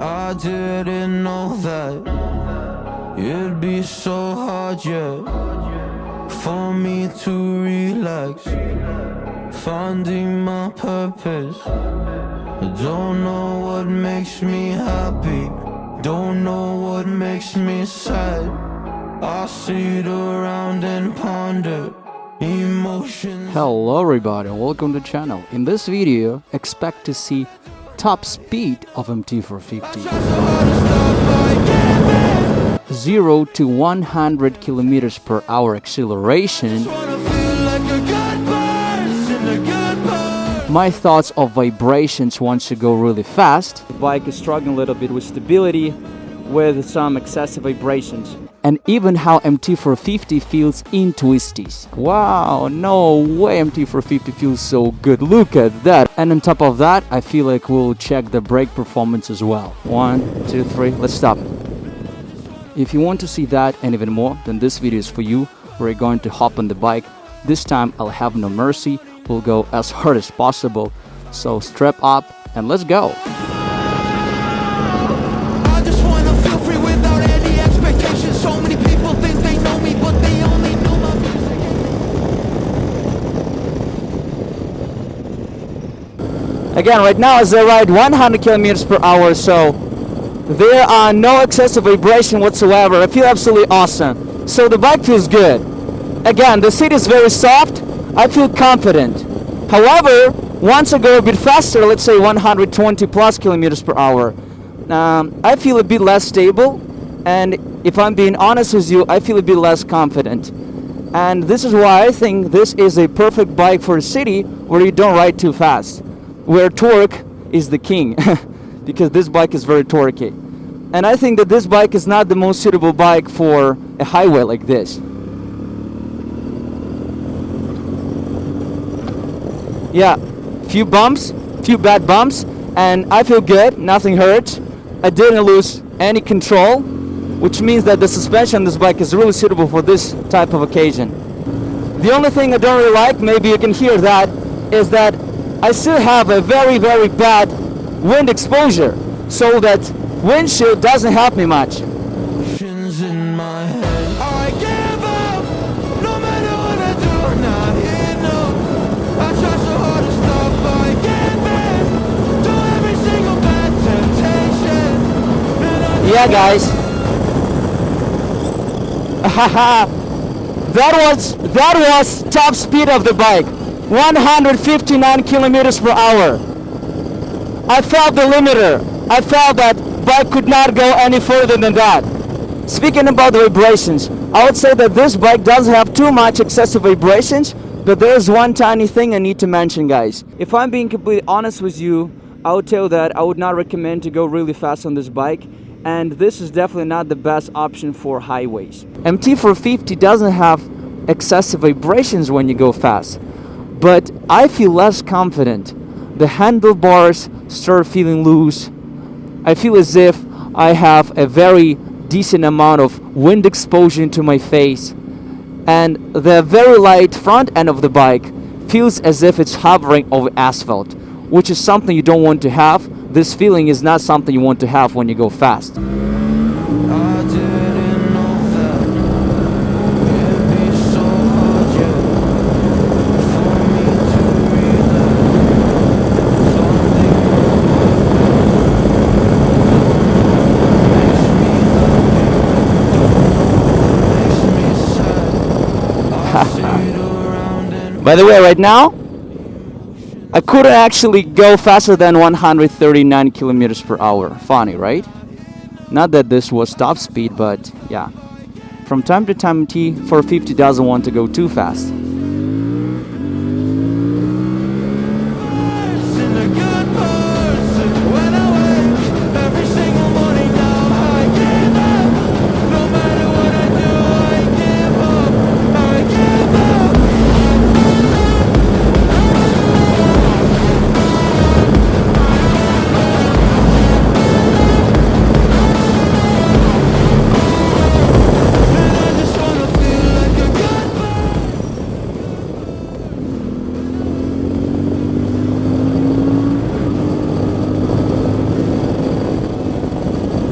I didn't know that it'd be so hard, yeah, for me to relax, finding my purpose. I don't know what makes me happy, don't know what makes me sad. I sit around and ponder emotions. Hello everybody, welcome to the channel. In this video, expect to see top speed of MT450. 0 to 100 kilometers per hour acceleration. My thoughts of vibrations once you go really fast. The bike is struggling a little bit with stability, with some excessive vibrations. And even how MT450 feels in twisties. Wow, no way MT450 feels so good. Look at that. And on top of that, I feel like we'll check the brake performance as well. 1, 2, 3, let's stop. If you want to see that and even more, then this video is for you. We're going to hop on the bike. This time I'll have no mercy. We'll go as hard as possible. So strap up and let's go. I just wanna feel free without any expectations. So many people think they know me, but they only know my music. Again, right now as I ride 100 kilometers per hour, so there are no excessive vibration whatsoever. I feel absolutely awesome. So the bike feels good. Again, the seat is very soft. I feel confident. However, once I go a bit faster, let's say 120 plus kilometers per hour, I feel a bit less stable, and if I'm being honest with you, I feel a bit less confident. And this is why I think this is a perfect bike for a city where you don't ride too fast, where torque is the king, because this bike is very torquey. And I think that this bike is not the most suitable bike for a highway like this. Yeah, few bumps, few bad bumps, and I feel good, nothing hurts. I didn't lose any control, which means that the suspension on this bike is really suitable for this type of occasion. The only thing I don't really like, maybe you can hear that, is that I still have a very, very bad wind exposure, so that windshield doesn't help me much. In my head, I give up. No matter what I do, I'm not here, no. I try so hard to stop, I give in to every single bad temptation. Yeah, guys. that was top speed of the bike. 159 kilometers per hour. I felt the limiter. I felt that bike could not go any further than that. Speaking about the vibrations, I would say that this bike doesn't have too much excessive vibrations, but there's one tiny thing I need to mention, guys. If I'm being completely honest with you, I would tell you that I would not recommend to go really fast on this bike, and this is definitely not the best option for highways. MT450 doesn't have excessive vibrations when you go fast, but I feel less confident. The handlebars start feeling loose. I feel as if I have a very decent amount of wind exposure into my face, and the very light front end of the bike feels as if it's hovering over asphalt, which is something you don't want to have. This feeling is not something you want to have when you go fast. I didn't know that it'd be so hard, yeah, for me to By the way, right now, I couldn't actually go faster than 139 kilometers per hour. Funny, right? Not that this was top speed, but yeah. From time to time, MT450 doesn't want to go too fast.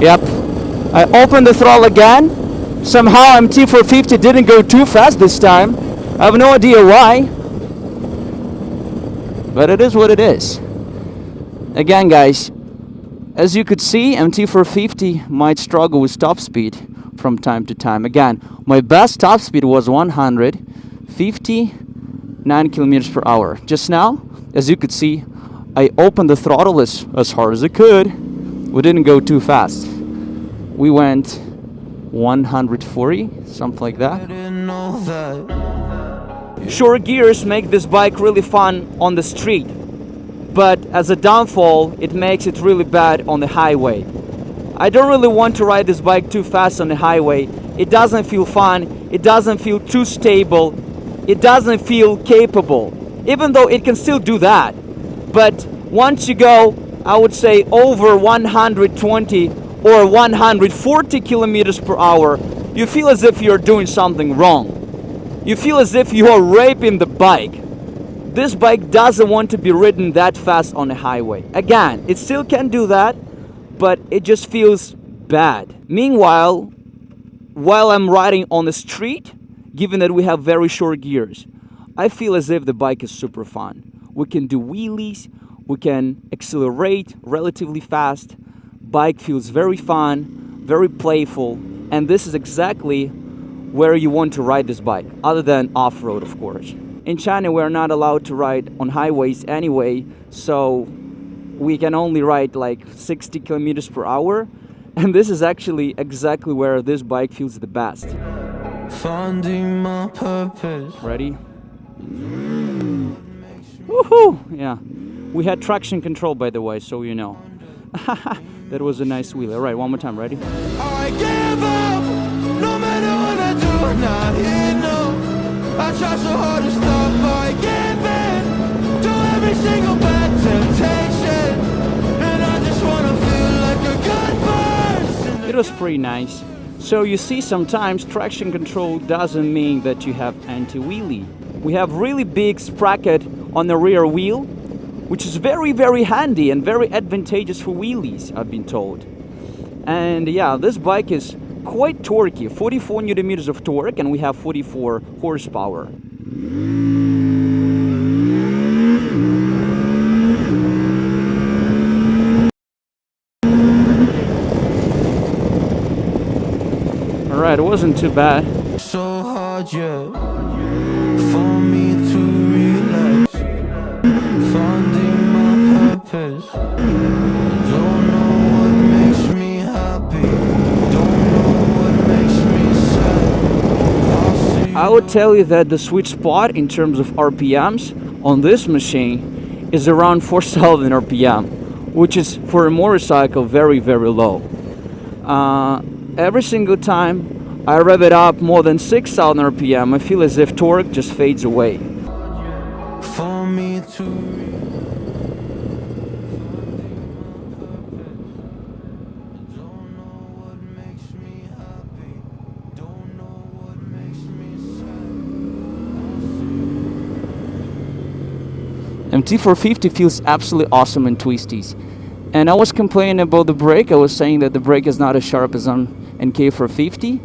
Yep. I opened the throttle again. Somehow MT450 didn't go too fast this time. I have no idea why. But it is what it is. Again, guys, as you could see, MT450 might struggle with top speed from time to time. Again, my best top speed was 159 kilometers per hour. Just now, as you could see, I opened the throttle as hard as I could. We didn't go too fast. We went 140, something like that. Short gears make this bike really fun on the street, but as a downfall, it makes it really bad on the highway. I don't really want to ride this bike too fast on the highway. It doesn't feel fun, it doesn't feel too stable, it doesn't feel capable, even though it can still do that. But once you go, I would say over 120 or 140 kilometers per hour, you feel as if you're doing something wrong. You feel as if you are raping the bike. This bike doesn't want to be ridden that fast on the highway. Again, it still can do that, but it just feels bad. Meanwhile, while I'm riding on the street, given that we have very short gears, I feel as if the bike is super fun. We can do wheelies, we can accelerate relatively fast. Bike feels very fun, very playful, and this is exactly where you want to ride this bike, other than off-road, of course. In China, we're not allowed to ride on highways anyway, so we can only ride like 60 kilometers per hour, and this is actually exactly where this bike feels the best. Finding my purpose. Ready? Woohoo! Yeah. We had traction control, by the way, so you know. That was a nice wheel. All right, one more time. Ready? I give up, no matter what I do, not here, no. I try so hard to stop, I give in to every single bad temptation, and I just wanna feel like a good person. It was pretty nice. So you see, sometimes traction control doesn't mean that you have anti-wheelie. We have really big sprocket on the rear wheel, which is very, very handy and very advantageous for wheelies, I've been told. And yeah, this bike is quite torquey, 44 Newton meters of torque, and we have 44 horsepower. Alright, it wasn't too bad. So hard, yeah, for me to relax. Finding my purpose. Don't know what makes me happy. Don't know what makes me sad. I would tell you that the sweet spot in terms of RPMs on this machine is around 4,000 RPM, which is for a motorcycle very, very low. Every single time I rev it up more than 6,000 RPM, I feel as if torque just fades away. For me to MT450 feels absolutely awesome in twisties. And I was complaining about the brake. I was saying that the brake is not as sharp as on NK450,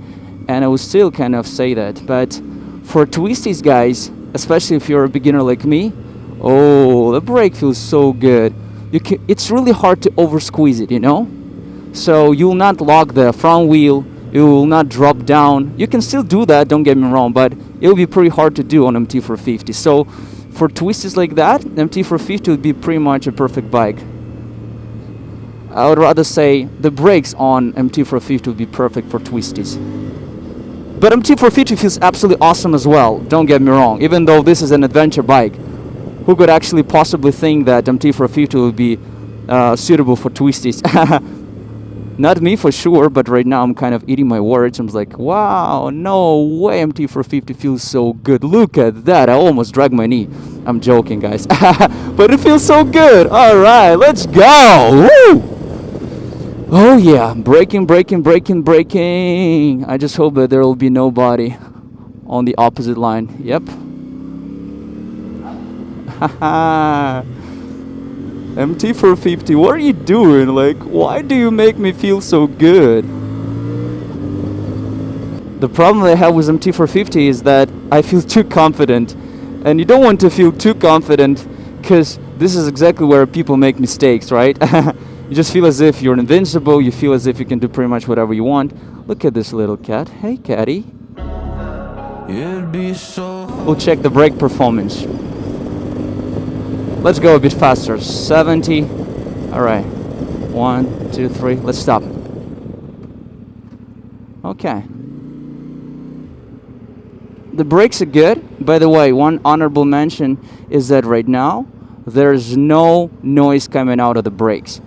and I would still kind of say that. But for twisties, guys, especially if you're a beginner like me, oh, the brake feels so good. It's really hard to over squeeze it, you know? So you will not lock the front wheel, you will not drop down. You can still do that, don't get me wrong, but it will be pretty hard to do on MT450. So for twisties like that, MT450 would be pretty much a perfect bike. I would rather say the brakes on MT450 would be perfect for twisties. But MT450 feels absolutely awesome as well, don't get me wrong, even though this is an adventure bike. Who could actually possibly think that MT450 would be suitable for twisties? Not me for sure, but right now I'm kind of eating my words. I'm like, wow, no way MT450 feels so good. Look at that, I almost dragged my knee. I'm joking, guys. But it feels so good. All right, let's go. Woo! Oh yeah, braking, braking, braking, braking. I just hope that there will be nobody on the opposite line. Yep. MT450, what are you doing? Like, why do you make me feel so good? The problem I have with MT450 is that I feel too confident. And you don't want to feel too confident, because this is exactly where people make mistakes, right? You just feel as if you're invincible, you feel as if you can do pretty much whatever you want. Look at this little cat. Hey, catty. We'll check the brake performance. Let's go a bit faster. 70. All right. 1, 2, 3. Let's stop. Okay. The brakes are good. By the way, one honorable mention is that right now there's no noise coming out of the brakes.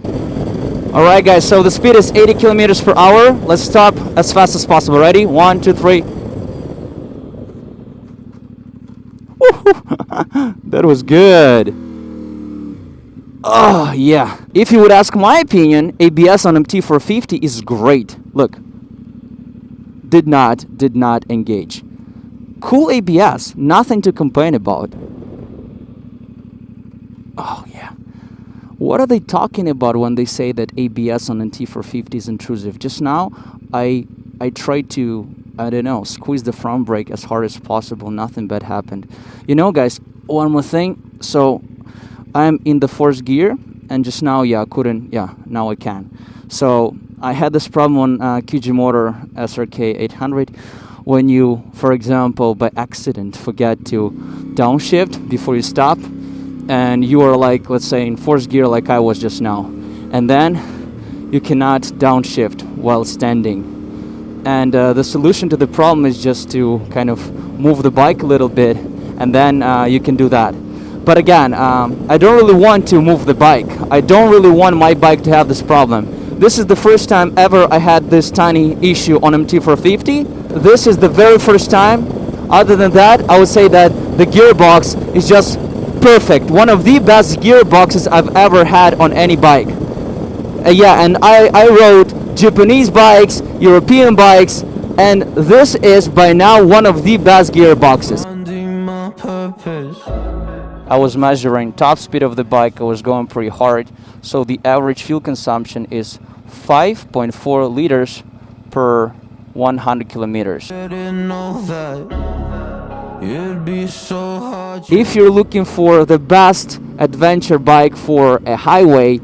All right, guys. So the speed is 80 kilometers per hour. Let's stop as fast as possible. Ready? 1, 2, 3. That was good. Oh, yeah. If you would ask my opinion, ABS on MT450 is great. Look. Did not engage. Cool ABS. Nothing to complain about. Oh, yeah. What are they talking about when they say that ABS on MT450 is intrusive? Just now, I tried to, I don't know, squeeze the front brake as hard as possible. Nothing bad happened. You know, guys, one more thing. So I'm in the fourth gear, and just now, yeah, I couldn't, yeah, now I can. So I had this problem on CFmoto SRK 800 when you, for example, by accident forget to downshift before you stop, and you are like, let's say, in fourth gear like I was just now, and then you cannot downshift while standing. And the solution to the problem is just to kind of move the bike a little bit, and then you can do that. But again, I don't really want to move the bike. I don't really want my bike to have this problem. This is the first time ever I had this tiny issue on MT450. This is the very first time. Other than that, I would say that the gearbox is just perfect. One of the best gearboxes I've ever had on any bike. Yeah, and I rode Japanese bikes, European bikes, and this is by now one of the best gearboxes. I was measuring top speed of the bike. I was going pretty hard, so the average fuel consumption is 5.4 liters per 100 kilometers. If you're looking for the best adventure bike for a highway,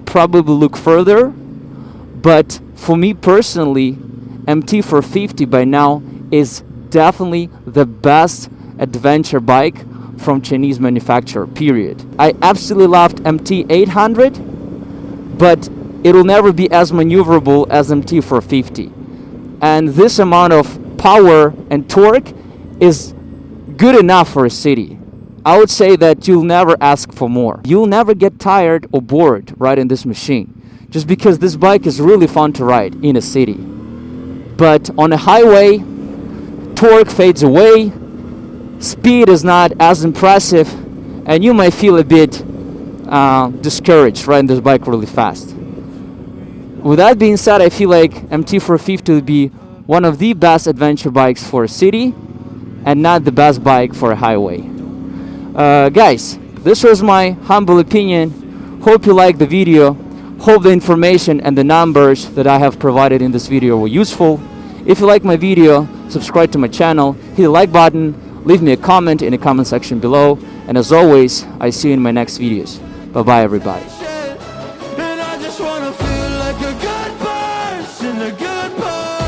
probably look further. But for me personally, MT450 by now is definitely the best adventure bike from Chinese manufacturer, period. I absolutely loved MT800, but it'll never be as maneuverable as MT450. And this amount of power and torque is good enough for a city. I would say that you'll never ask for more. You'll never get tired or bored riding this machine, just because this bike is really fun to ride in a city. But on a highway, torque fades away, speed is not as impressive, and you might feel a bit discouraged riding this bike really fast. With that being said, I feel like MT450 would be one of the best adventure bikes for a city and not the best bike for a highway. Guys, this was my humble opinion. Hope you liked the video. Hope the information and the numbers that I have provided in this video were useful. If you like my video, subscribe to my channel, hit the like button, leave me a comment in the comment section below, and as always, I see you in my next videos. Bye bye everybody.